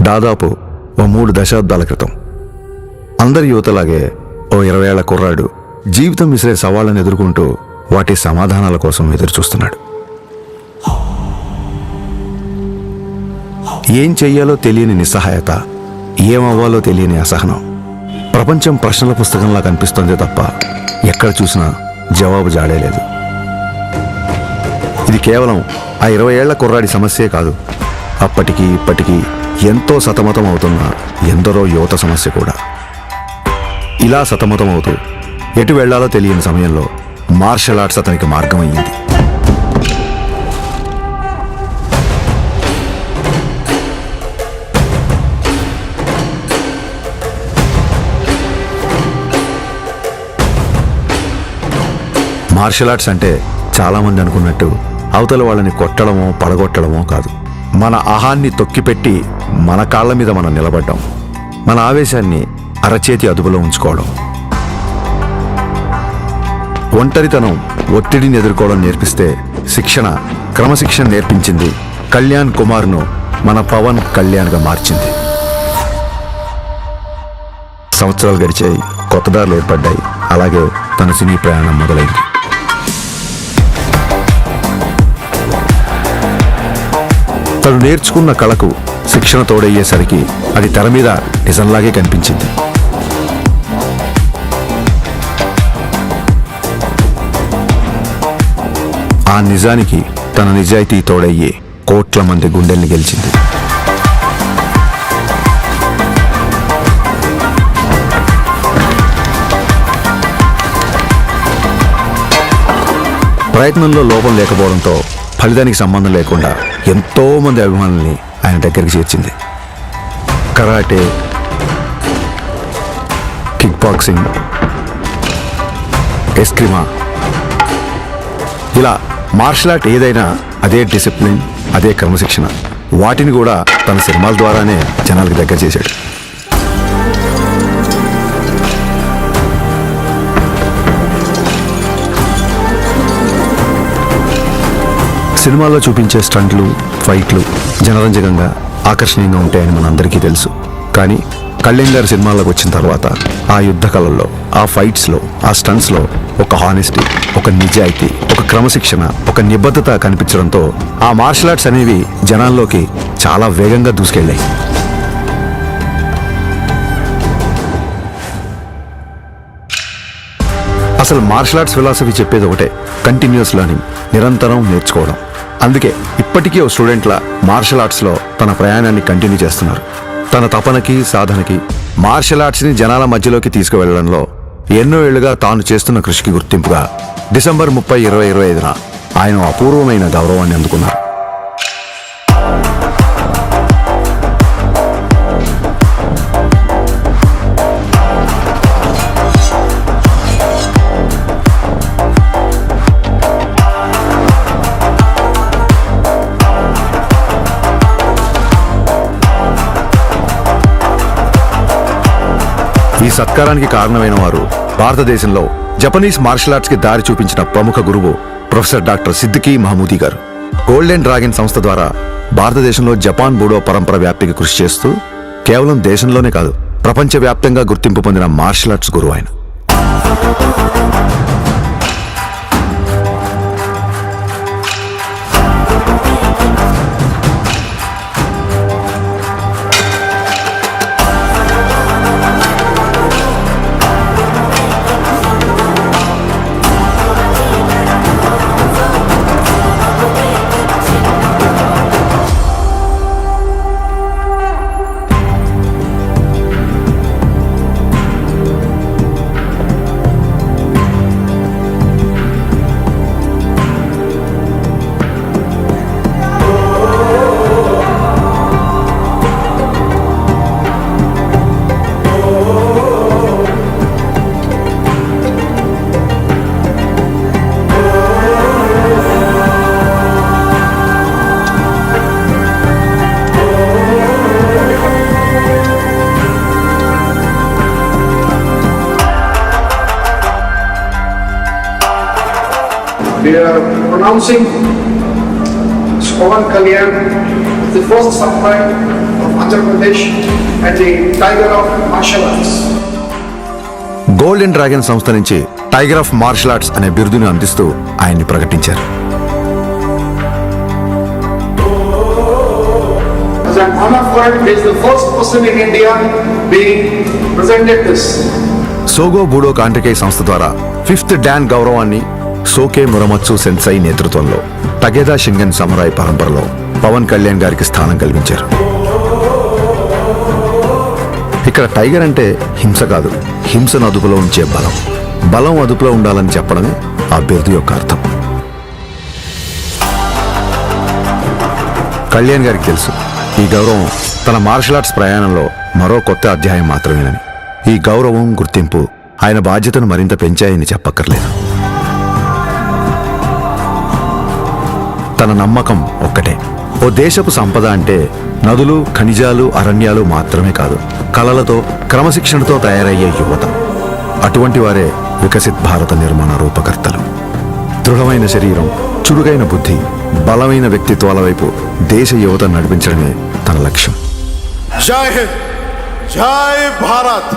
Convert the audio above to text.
దాదాపు ఓ 3 దశాబ్దాల క్రితం. అందరి యువతలాగే ఓ 20 ఏళ్ల కుర్రాడు జీవితం విసిరే సవాళ్ళను ఎదుర్కొంటూ వాటి సమాధానాల కోసం ఎదురుచూస్తున్నాడు. ఏం చెయ్యాలో తెలియని నిస్సహాయత, ఏమవ్వాలో తెలియని అసహనం. ప్రపంచం ప్రశ్నల పుస్తకంలా కనిపిస్తోందే తప్ప ఎక్కడ చూసినా జవాబు జాడేలేదు. ఇది కేవలం ఆ 20 ఏళ్ల కుర్రాడి సమస్యే కాదు, అప్పటికి ఇప్పటికీ ఎంతో సతమతం అవుతున్న ఎందరో యువత సమస్య కూడా. ఇలా సతమతం అవుతూ ఎటు వెళ్లాలో తెలియని సమయంలో మార్షల్ ఆర్ట్స్ అతనికి మార్గం అయ్యింది. మార్షల్ ఆర్ట్స్ అంటే చాలామంది అనుకున్నట్టు అవతల వాళ్ళని కొట్టడమో పడగొట్టడమో కాదు. మన అహాన్ని తొక్కిపెట్టి మన కాళ్ళ మీద మనం నిలబడ్డాం, మన ఆవేశాన్ని అరచేతి అదుపులో ఉంచుకోవడం. ఒంటరితనం, ఒత్తిడిని ఎదుర్కోవడం నేర్పిస్తే శిక్షణ, క్రమశిక్షణ నేర్పించింది కళ్యాణ్ కుమార్ను మన పవన్ కళ్యాణ్గా మార్చింది. సంవత్సరాలు గడిచాయి, కొత్త దారులు ఏర్పడ్డాయి. అలాగే తన సినీ ప్రయాణం మొదలైంది. తను నేర్చుకున్న కళకు శిక్షణ తోడయ్యేసరికి అది తెర మీద నిజంలాగే కనిపించింది. ఆ నిజానికి తన నిజాయితీ తోడయ్యే కోట్ల మంది గుండెల్ని గెలిచింది. ప్రయత్నంలో లోపం లేకపోవడంతో ఫలితానికి సంబంధం లేకుండా ఎంతో మంది అభిమానుల్ని ఆయన దగ్గరికి చేర్చింది. కరాటే, కిక్ బాక్సింగ్, ఎస్క్రిమా, ఇలా మార్షల్ ఆర్ట్ ఏదైనా అదే డిసిప్లిన్, అదే క్రమశిక్షణ. వాటిని కూడా తన సినిమాల ద్వారానే జనాలకు దగ్గర చేశాడు. సినిమాల్లో చూపించే స్టంట్లు, ఫైట్లు జనరంజకంగా, ఆకర్షణీయంగా ఉంటాయని మనందరికీ తెలుసు. కానీ కళ్యాణ్ గారి సినిమాల్లోకి వచ్చిన తర్వాత ఆ యుద్ధ కళల్లో, ఆ ఫైట్స్లో, ఆ స్టంట్స్లో ఒక హానెస్టీ, ఒక నిజాయితీ, ఒక క్రమశిక్షణ, ఒక నిబద్ధత కనిపించడంతో ఆ మార్షల్ ఆర్ట్స్ అనేవి జనాల్లోకి చాలా వేగంగా దూసుకెళ్ళాయి. అసలు మార్షల్ ఆర్ట్స్ ఫిలాసఫీ చెప్పేది ఒకటే, కంటిన్యూస్ లెర్నింగ్, నిరంతరం నేర్చుకోవడం. అందుకే ఇప్పటికీ ఓ స్టూడెంట్లా మార్షల్ ఆర్ట్స్లో తన ప్రయాణాన్ని కంటిన్యూ చేస్తున్నారు. తన తపనకి, సాధనకి, మార్షల్ ఆర్ట్స్ని జనాల మధ్యలోకి తీసుకువెళ్లడంలో ఎన్నో ఏళ్లుగా తాను చేస్తున్న కృషికి గుర్తింపుగా డిసెంబర్ 30, 2025న ఆయన అపూర్వమైన గౌరవాన్ని అందుకున్నారు. ఈ సత్కారానికి కారణమైన వారు భారతదేశంలో జపనీస్ మార్షల్ ఆర్ట్స్ కి దారి చూపించిన ప్రముఖ గురువు ప్రొఫెసర్ డాక్టర్ సిద్దికీ మహమూదీ గారు. గోల్డెన్ డ్రాగన్ సంస్థ ద్వారా భారతదేశంలో జపాన్ బూడో పరంపర వ్యాప్తికి కృషి చేస్తూ కేవలం దేశంలోనే కాదు, ప్రపంచవ్యాప్తంగా గుర్తింపు పొందిన మార్షల్ ఆర్ట్స్ గురువు ఆయన. We are pronouncing Pawan Kalyan the first samurai of Andhra Pradesh and the Tiger of Martial Arts. Golden dragon సంస్థ నుంచి టైగర్ ఆఫ్ మార్షల్ ఆర్ట్స్ అనే బిరుదును అందిస్తూ ఆయన్ని ప్రకటించారు. As an honor for it, he is the first person in India being presented this. సోగో బూడో కాంటకే సంస్థ ద్వారా 5th don గౌరవాన్ని సోకే మురమత్సు సెన్సై నేతృత్వంలో టగేదా షింగన్ సమురాయ్ పరంపరలో పవన్ కళ్యాణ్ గారికి స్థానం కల్పించారు. ఇక్కడ టైగర్ అంటే హింస కాదు, హింసను అదుపులో ఉంచే బలం. బలం అదుపులో ఉండాలని చెప్పడమే ఆ బిరుదు యొక్క అర్థం. కళ్యాణ్ గారికి తెలుసు ఈ గౌరవం తన మార్షల్ ఆర్ట్స్ ప్రయాణంలో మరో కొత్త అధ్యాయం మాత్రమేనని. ఈ గౌరవం, గుర్తింపు ఆయన బాధ్యతను మరింత పెంచాయని చెప్పక్కర్లేదు. తన నమ్మకం ఒక్కటే, ఓ దేశపు సంపద అంటే నదులు, ఖనిజాలు, అరణ్యాలు మాత్రమే కాదు, కళలతో, క్రమశిక్షణతో తయారయ్యే యువత. అటువంటి వారే వికసిత్ భారత నిర్మాణ రూపకర్తలు. దృఢమైన శరీరం, చురుకైన బుద్ధి, బలమైన వ్యక్తిత్వాల వైపు దేశ యువత నడిపించడమే తన లక్ష్యం. జై హింద్, జై భారత్.